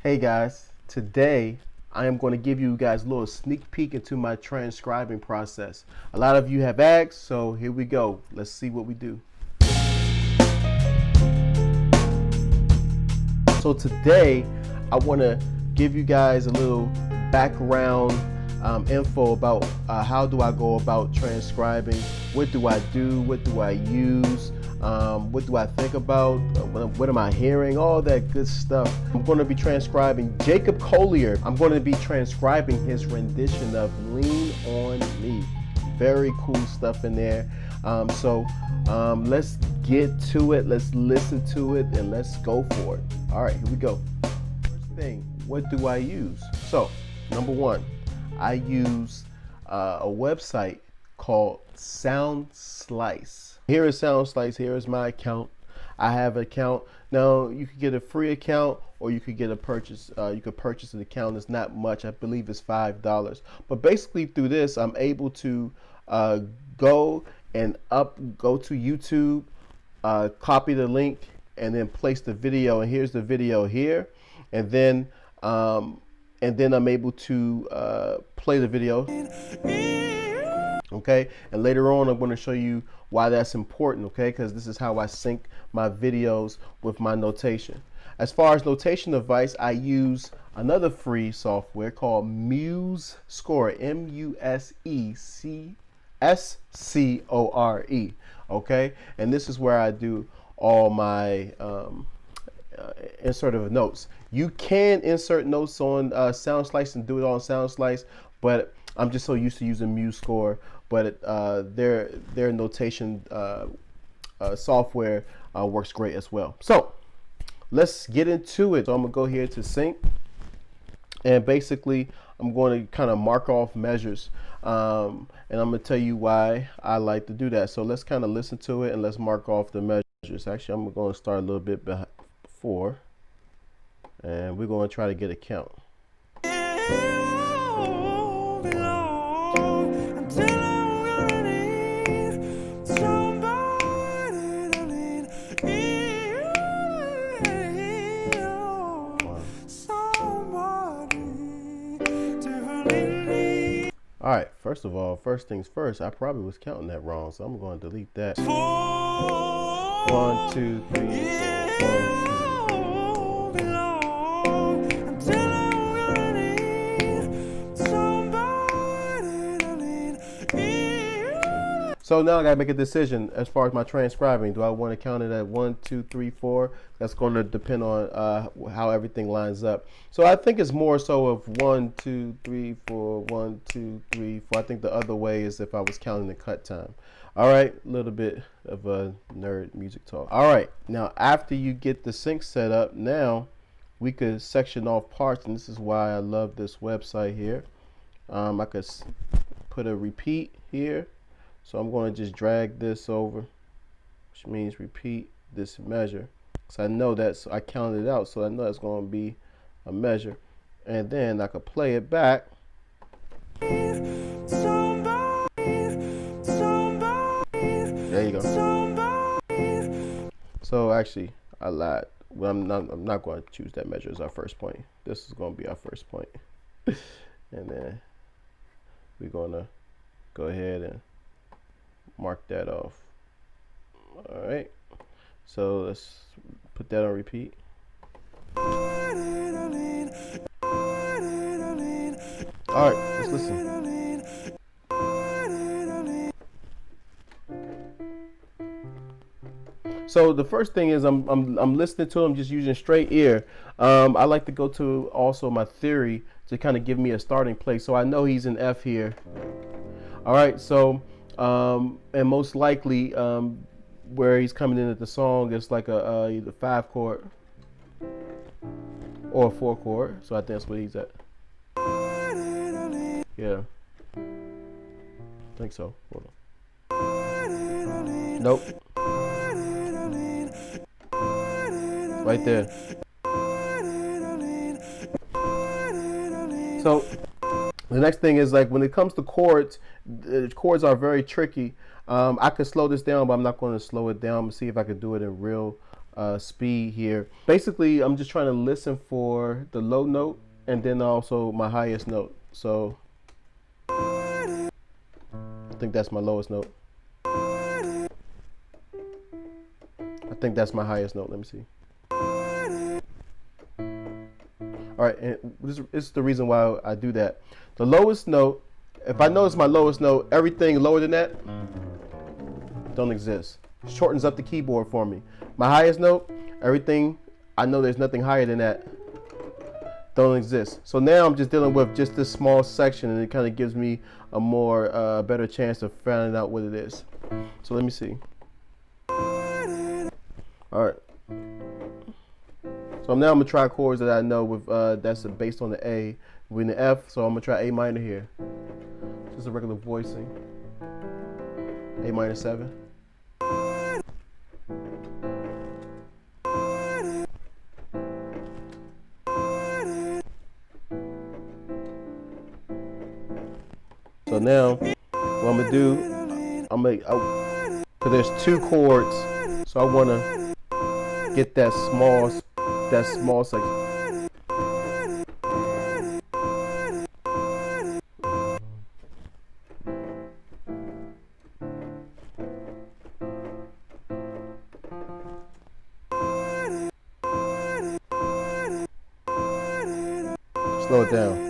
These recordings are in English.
Hey guys, today I am going to give you guys a little sneak peek into my transcribing process. A lot of you have asked, so here we go. Let's see what we do. So today I want to give you guys a little background info about how do I go about transcribing, what do I do, what do I use, what do I think about, what am I hearing, all that good stuff. I'm going to be transcribing Jacob Collier. I'm going to be transcribing his rendition of Lean on Me. Very cool stuff in there. So let's get to it, let's listen to it, and let's go for it. All right, here we go. First thing, what do I use? So number one, I use a website called Sound Slice. Here is Sound Slice. Here is my account. I have an account. Now you could get a free account or you could get a purchase. You could purchase an account. It's not much. I believe it's $5. But basically through this, I'm able to go to YouTube, copy the link, and then place the video. And here's the video here. And then I'm able to play the video. Okay, and later on I'm going to show you why that's important, okay, because this is how I sync my videos with my notation. As far as notation device, I use another free software called MuseScore, MuseScore, okay, and this is where I do all my insert of notes. You can insert notes on SoundSlice and do it on SoundSlice, but I'm just so used to using MuseScore. But their notation software works great as well. So let's get into it. So I'm gonna go here to sync, and basically I'm going to kind of mark off measures, and I'm gonna tell you why I like to do that. So let's kind of listen to it and let's mark off the measures. Actually, I'm going to start a little bit before, and we're going to try to get a count. All right, first of all, first things first, I probably was counting that wrong, so I'm going to delete that. 1, 2, 3, 4, 1, 2. So now I gotta make a decision as far as my transcribing. Do I want to count it at 1, 2, 3, 4? That's going to depend on how everything lines up. So I think it's more so of 1, 2, 3, 4, 1, 2, 3, 4. I think the other way is if I was counting the cut time. All right, a little bit of a nerd music talk. All right, now after you get the sync set up, now we could section off parts, and this is why I love this website here. I could put a repeat here. So I'm going to just drag this over, which means repeat this measure. So I know that's, I counted it out, so I know that's going to be a measure. And then I could play it back. There you go. So actually, I lied. Well, I'm not going to choose that measure as our first point. This is going to be our first point. And then we're going to go ahead and mark that off. All right, so let's put that on repeat. All right, let's listen. So the first thing is I'm listening to him just using straight ear. I like to go to also my theory to kind of give me a starting place, so I know he's in F here. All right, so and most likely where he's coming in at the song is like a either 5 chord or a 4 chord. So I think that's what he's at. Yeah, I think so. Hold on. Nope. Right there. So the next thing is, like, when it comes to chords, the chords are very tricky. I could slow this down, but I'm not going to slow it down. I'm going to see if I could do it in real speed here. Basically, I'm just trying to listen for the low note and then also my highest note. So I think that's my lowest note. I think that's my highest note. Let me see. All right, and this is the reason why I do that. The lowest note, if I know it's my lowest note, everything lower than that don't exist. Shortens up the keyboard for me. My highest note, everything, I know there's nothing higher than that, don't exist. So now I'm just dealing with just this small section, and it kind of gives me a more better chance of finding out what it is. So let me see. All right. So now I'm gonna try chords that I know with that's based on the A with the F. So I'm gonna try A minor here. Just a regular voicing. A minor 7. So now what I'm gonna do, cause there's 2 chords, so I wanna get that small section. Slow it down.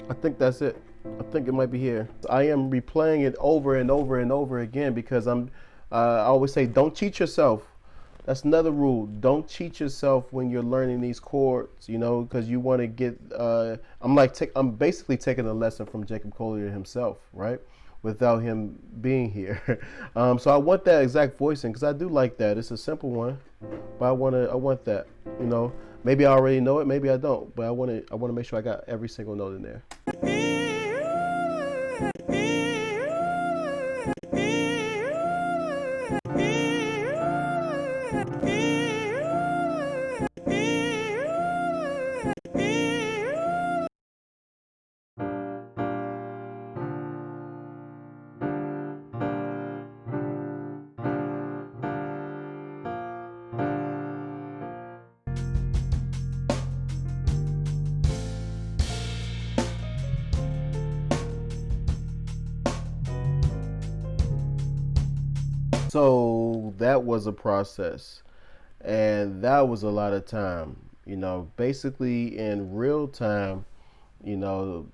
I think that's it. I think it might be here. I am replaying it over and over and over again because I always say, don't cheat yourself. That's another rule. Don't cheat yourself when you're learning these chords, you know, because you want to get, I'm basically taking a lesson from Jacob Collier himself, right? Without him being here. So I want that exact voicing because I do like that. It's a simple one, but I want that, you know. Maybe I already know it, maybe I don't, but I want to make sure I got every single note in there. So that was a process, and that was a lot of time, you know. Basically in real time, you know,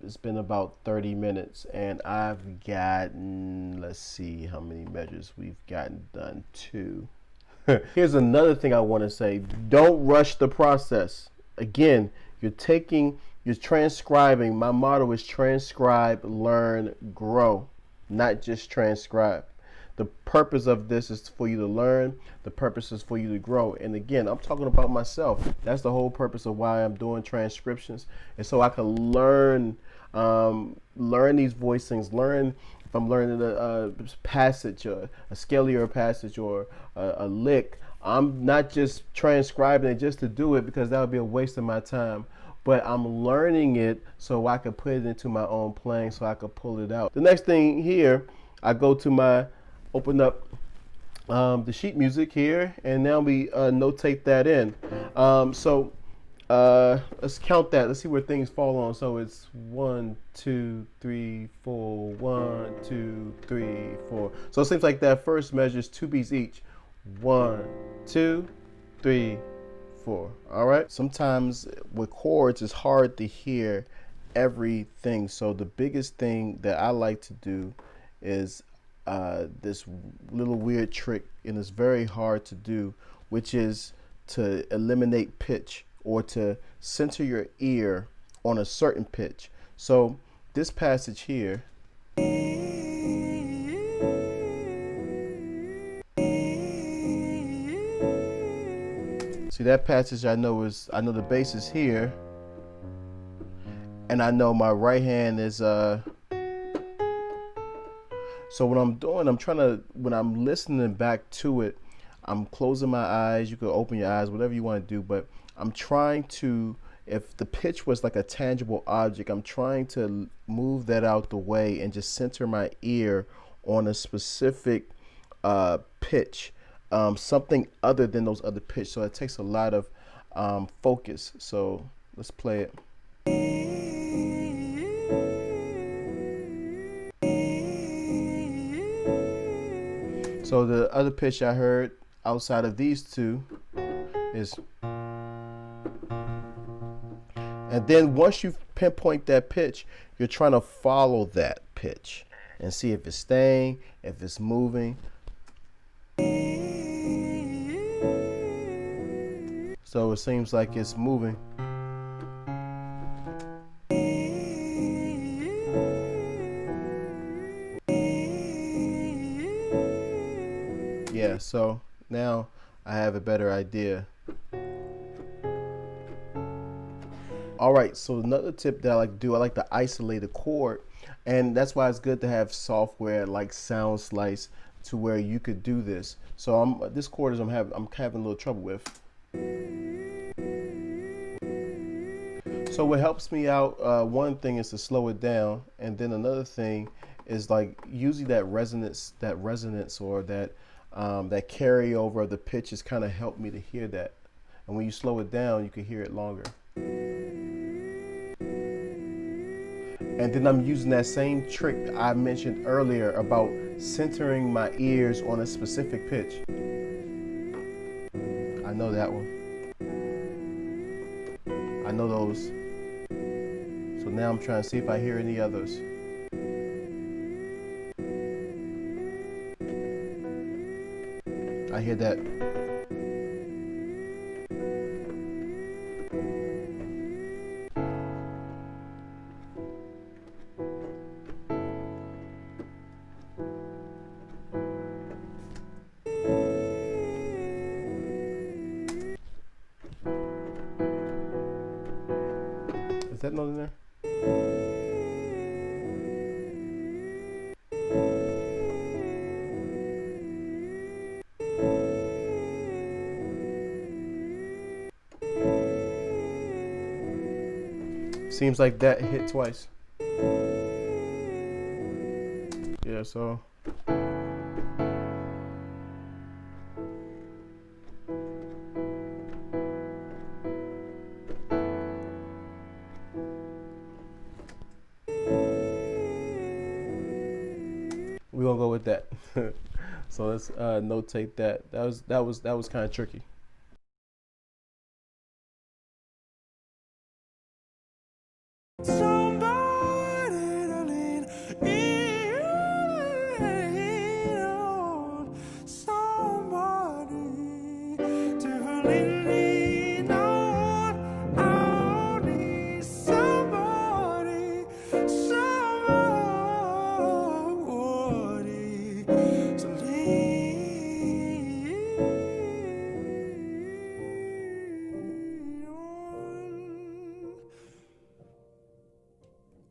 it's been about 30 minutes and I've gotten, let's see how many measures we've gotten done. 2. Here's another thing I want to say. Don't rush the process. Again, you're transcribing. My motto is transcribe, learn, grow, not just transcribe. The purpose of this is for you to learn. The purpose is for you to grow. And again, I'm talking about myself. That's the whole purpose of why I'm doing transcriptions. And so I can learn these voicings, learn if I'm learning a passage, or a scalier passage, or a lick. I'm not just transcribing it just to do it because that would be a waste of my time. But I'm learning it so I can put it into my own playing so I can pull it out. The next thing here, I go to open up the sheet music here, and now we notate that in. So let's count that. Let's see where things fall on. So it's 1, 2, 3, 4. 1, 2, 3, 4. So it seems like that first measure is 2 beats each. 1, 2, 3, 4. All right. Sometimes with chords, it's hard to hear everything. So the biggest thing that I like to do is this little weird trick, and it's very hard to do, which is to eliminate pitch or to center your ear on a certain pitch. So this passage here, see that passage, I know the bass is here, and I know my right hand is so what I'm doing, when I'm listening back to it, I'm closing my eyes. You can open your eyes, whatever you want to do, but I'm trying to, if the pitch was like a tangible object, I'm trying to move that out the way and just center my ear on a specific pitch, something other than those other pitch. So it takes a lot of focus. So let's play it. So the other pitch I heard outside of these two is, and then once you pinpoint that pitch, you're trying to follow that pitch and see if it's staying, if it's moving. So it seems like it's moving. Yeah, so now I have a better idea. All right, so another tip that I like to do, I like to isolate a chord, and that's why it's good to have software like Sound Slice to where you could do this. So this chord is I'm having a little trouble with. So what helps me out, one thing is to slow it down, and then another thing is like using that resonance or that that carryover of the pitches kind of help me to hear that. And when you slow it down, you can hear it longer. And then I'm using that same trick I mentioned earlier about centering my ears on a specific pitch. I know that one. I know those. So now I'm trying to see if I hear any others. I hear that. Is that note in there? Seems like that hit twice. Yeah, so. We're gonna go with that. So let's notate that. That was kind of tricky.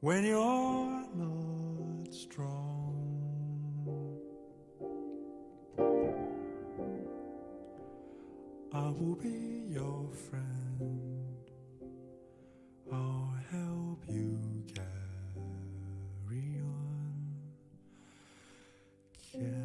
When you're not strong, I will be your friend. I'll help you carry on.